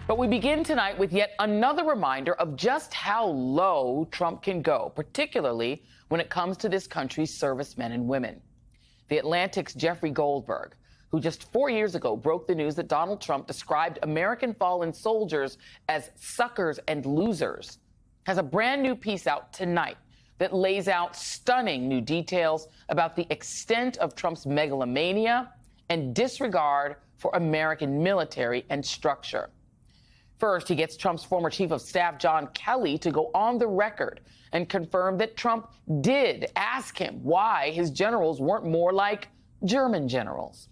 But we begin tonight with yet another reminder of just how low Trump can go, particularly when it comes to this country's servicemen and women. The Atlantic's Jeffrey Goldberg, who just 4 years ago broke the news that Donald Trump described American fallen soldiers as suckers and losers, has a brand new piece out tonight that lays out stunning new details about the extent of Trump's megalomania and disregard for American military and structure. First, he gets Trump's former chief of staff, John Kelly, to go on the record and confirm that Trump did ask him why his generals weren't more like German generals.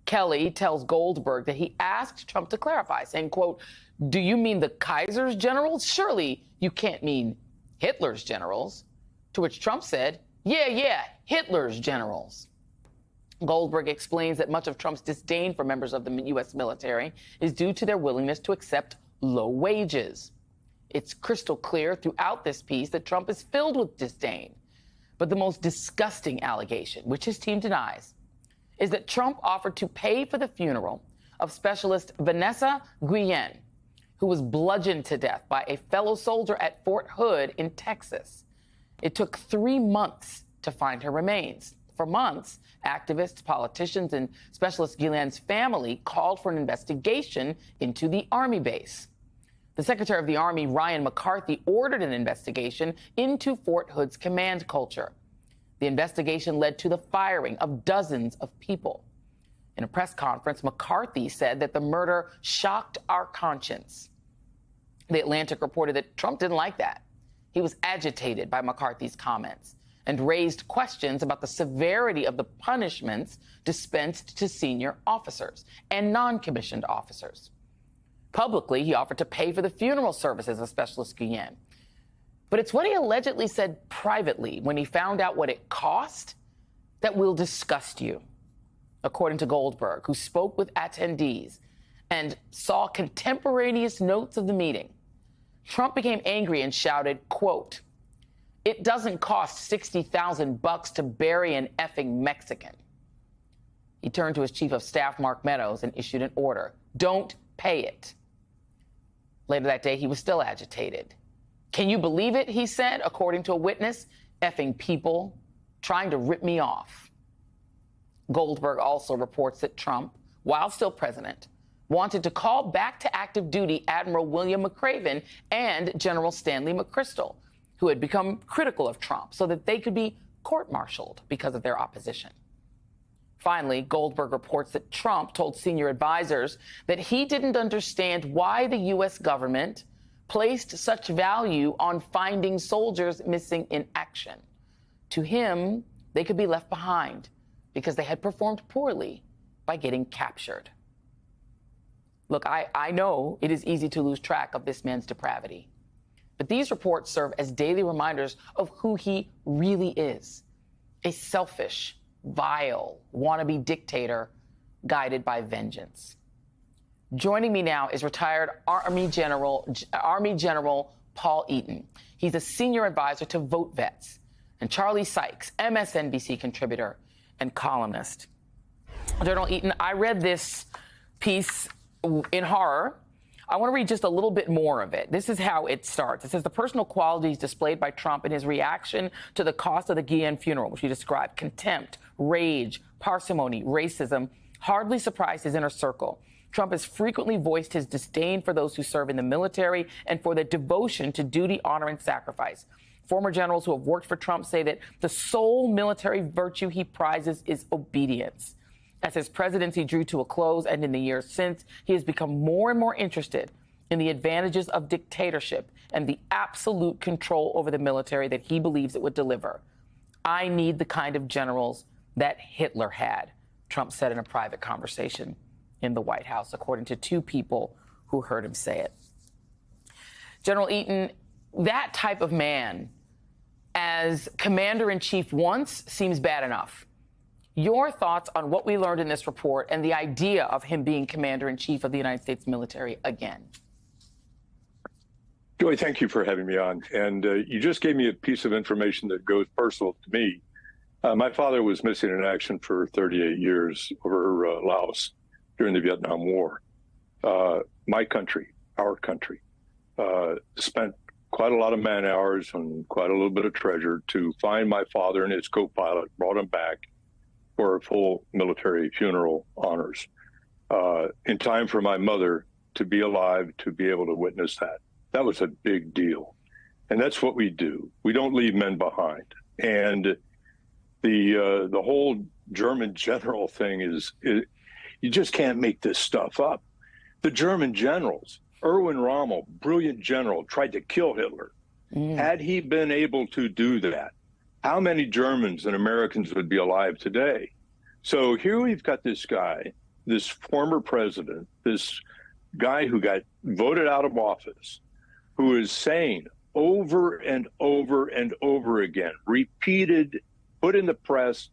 Kelly tells Goldberg that he asked Trump to clarify, saying, quote, "Do you mean the Kaiser's generals? Surely you can't mean Hitler's generals." To which Trump said, yeah, Hitler's generals. Goldberg explains that much of Trump's disdain for members of the U.S. military is due to their willingness to accept low wages. It's crystal clear throughout this piece that Trump is filled with disdain. But the most disgusting allegation, which his team denies, is that Trump offered to pay for the funeral of Specialist Vanessa Guillen, who was bludgeoned to death by a fellow soldier at Fort Hood in Texas. It took 3 months to find her remains. For months, activists, politicians, and Specialist Guillen's family called for an investigation into the Army base. The Secretary of the Army, Ryan McCarthy, ordered an investigation into Fort Hood's command culture. The investigation led to the firing of dozens of people. In a press conference, McCarthy said that the murder shocked our conscience. The Atlantic reported that Trump didn't like that. He was agitated by McCarthy's comments and raised questions about the severity of the punishments dispensed to senior officers and non-commissioned officers. Publicly, he offered to pay for the funeral services of Specialist Guillen. But it's what he allegedly said privately when he found out what it cost that will disgust you. According to Goldberg, who spoke with attendees and saw contemporaneous notes of the meeting, Trump became angry and shouted, quote, "It doesn't cost $60,000 to bury an effing Mexican." He turned to his chief of staff, Mark Meadows, and issued an order. Don't pay it. Later that day, he was still agitated. "Can you believe it?" he said, according to a witness. "Effing people trying to rip me off." Goldberg also reports that Trump, while still president, wanted to call back to active duty Admiral William McRaven and General Stanley McChrystal, who had become critical of Trump, so that they could be court-martialed because of their opposition. Finally, Goldberg reports that Trump told senior advisors that he didn't understand why the U.S. government placed such value on finding soldiers missing in action. To him, they could be left behind because they had performed poorly by getting captured. Look, I know it is easy to lose track of this man's depravity. But these reports serve as daily reminders of who he really is. A selfish, vile, wannabe dictator guided by vengeance. Joining me now is retired Army General Paul Eaton. He's a senior advisor to Vote Vets. And Charlie Sykes, MSNBC contributor and columnist. General Eaton, I read this piece in horror. I want to read just a little bit more of it. This is how it starts. It says the personal qualities displayed by Trump in his reaction to the cost of the Guillen funeral, which he described: contempt, rage, parsimony, racism, hardly surprised his inner circle. Trump has frequently voiced his disdain for those who serve in the military and for their devotion to duty, honor, and sacrifice. Former generals who have worked for Trump say that the sole military virtue he prizes is obedience. As his presidency drew to a close and in the years since, he has become more and more interested in the advantages of dictatorship and the absolute control over the military that he believes it would deliver. "I need the kind of generals that Hitler had," Trump said in a private conversation in the White House, according to 2 people who heard him say it. General Eaton, that type of man as commander-in-chief once seems bad enough. Your thoughts on what we learned in this report and the idea of him being commander-in-chief of the United States military again? Joy, thank you for having me on. And you just gave me a piece of information that goes personal to me. My father was missing in action for 38 years over Laos during the Vietnam War. My country our country. Spent quite a lot of man hours and quite a little bit of treasure to find my father and his co-pilot, brought him back for a full military funeral honors, in time for my mother to be alive, to be able to witness that. That was a big deal. And that's what we do. We don't leave men behind. And the whole German general thing is you just can't make this stuff up. The German generals, Erwin Rommel, brilliant general, tried to kill Hitler. Had he been able to do that, how many Germans and Americans would be alive today? So here we've got this guy, this former president, this guy who got voted out of office, who is saying over and over and over again, repeated, put in the press,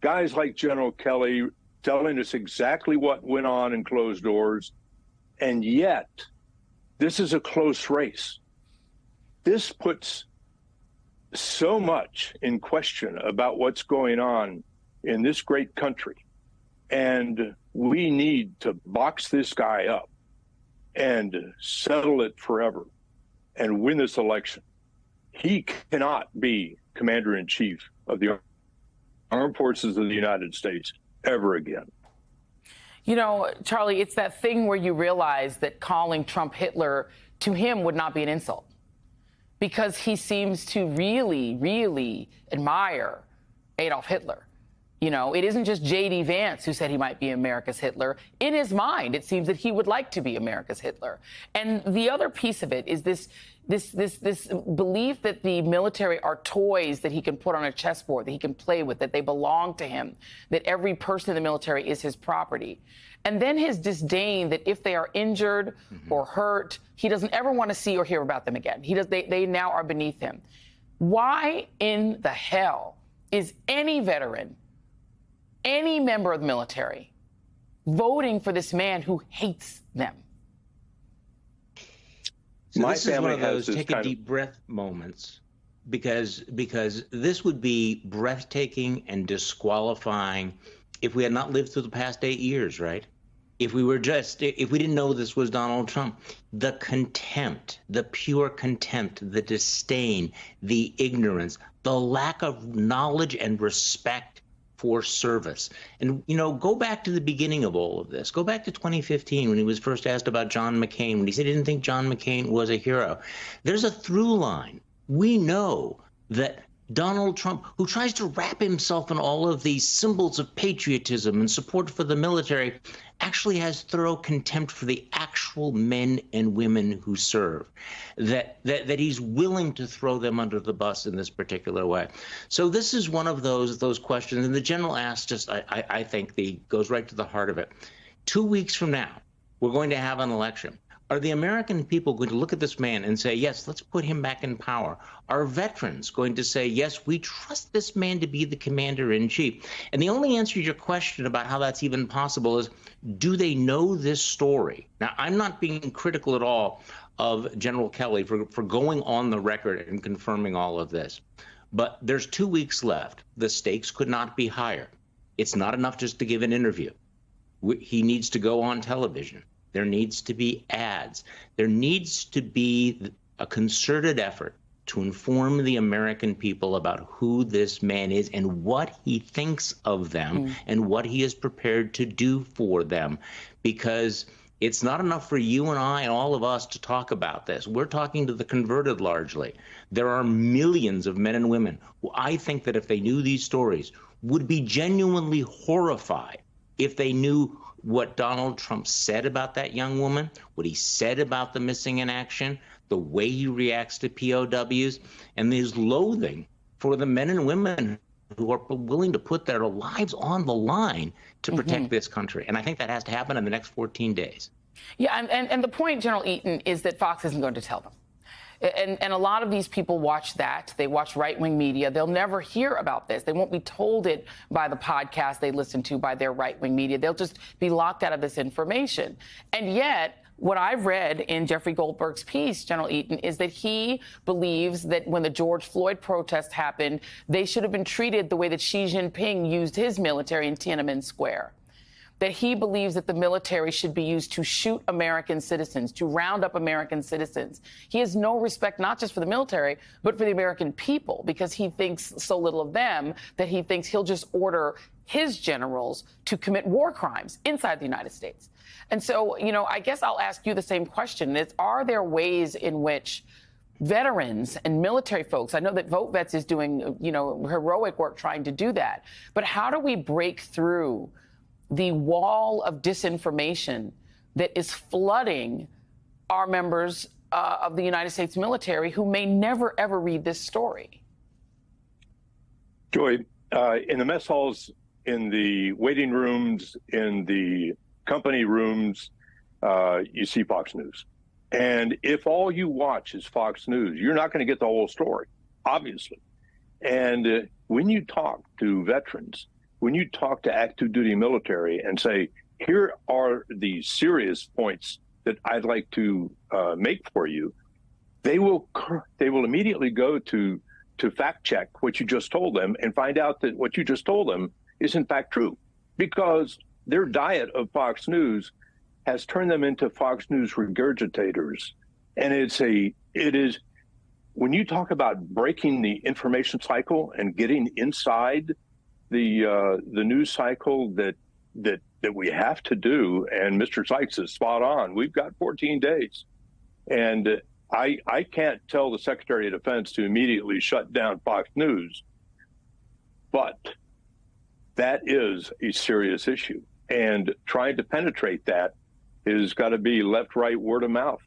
guys like General Kelly telling us exactly what went on in closed doors. And yet, this is a close race. This puts so much in question about what's going on in this great country. And we need to box this guy up and settle it forever and win this election. He cannot be commander-in-chief of the armed forces of the United States ever again. You know, Charlie, it's that thing where you realize that calling Trump Hitler to him would not be an insult, because he seems to really, really admire Adolf Hitler. You know, it isn't just J.D. Vance who said he might be America's Hitler. In his mind, it seems that he would like to be America's Hitler. And the other piece of it is this belief that the military are toys that he can put on a chessboard, that he can play with, that they belong to him, that every person in the military is his property. And then his disdain that if they are injured or hurt, he doesn't ever want to see or hear about them again. They now are beneath him. Why in the hell is any veteran, any member of the military, voting for this man who hates them? So this is one of those take a deep breath moments, because this would be breathtaking and disqualifying if we had not lived through the past 8 years, right? If we didn't know this was Donald Trump. The contempt, the pure contempt, the disdain, the ignorance, the lack of knowledge and respect for service. And, you know, go back to the beginning of all of this. Go back to 2015 when he was first asked about John McCain, when he said he didn't think John McCain was a hero. There's a through line. We know that Donald Trump, who tries to wrap himself in all of these symbols of patriotism and support for the military, actually has thorough contempt for the actual men and women who serve, that he's willing to throw them under the bus in this particular way. So this is one of those questions, and the general asked just, I think, goes right to the heart of it. 2 weeks from now, we're going to have an election. Are the American people going to look at this man and say, yes, let's put him back in power? Are veterans going to say, yes, we trust this man to be the commander-in-chief? And the only answer to your question about how that's even possible is, do they know this story? Now, I'm not being critical at all of General Kelly for going on the record and confirming all of this. But there's 2 weeks left. The stakes could not be higher. It's not enough just to give an interview. He needs to go on television. There needs to be ads. There needs to be a concerted effort to inform the American people about who this man is and what he thinks of them and what he is prepared to do for them. Because it's not enough for you and I and all of us to talk about this. We're talking to the converted largely. There are millions of men and women who I think that if they knew these stories would be genuinely horrified if they knew what Donald Trump said about that young woman, what he said about the missing in action, the way he reacts to POWs, and his loathing for the men and women who are willing to put their lives on the line to protect this country. And I think that has to happen in the next 14 days. Yeah, and the point, General Eaton, is that Fox isn't going to tell them. And a lot of these people watch that. They watch right-wing media. They'll never hear about this. They won't be told it by the podcast they listen to by their right-wing media. They'll just be locked out of this information. And yet, what I've read in Jeffrey Goldberg's piece, General Eaton, is that he believes that when the George Floyd protest happened, they should have been treated the way that Xi Jinping used his military in Tiananmen Square. that he believes that the military should be used to shoot American citizens, to round up American citizens. He has no respect, not just for the military, but for the American people, because he thinks so little of them that he thinks he'll just order his generals to commit war crimes inside the United States. And so, you know, I guess I'll ask you the same question. Are there ways in which veterans and military folks, I know that Vote Vets is doing, you know, heroic work trying to do that, but how do we break through the wall of disinformation that is flooding our members of the United States military who may never, ever read this story? Joy, in the mess halls, in the waiting rooms, in the company rooms, you see Fox News. And if all you watch is Fox News, you're not going to get the whole story, obviously. And when you talk to veterans, when you talk to active duty military and say, here are the serious points that I'd like to make for you, they will immediately go to fact check what you just told them and find out that what you just told them is in fact true, because their diet of Fox News has turned them into Fox News regurgitators. And it is when you talk about breaking the information cycle and getting inside the news cycle that we have to do, and Mr. Sykes is spot on. We've got 14 days. And I can't tell the Secretary of Defense to immediately shut down Fox News, but that is a serious issue. And trying to penetrate that has got to be left, right, word of mouth.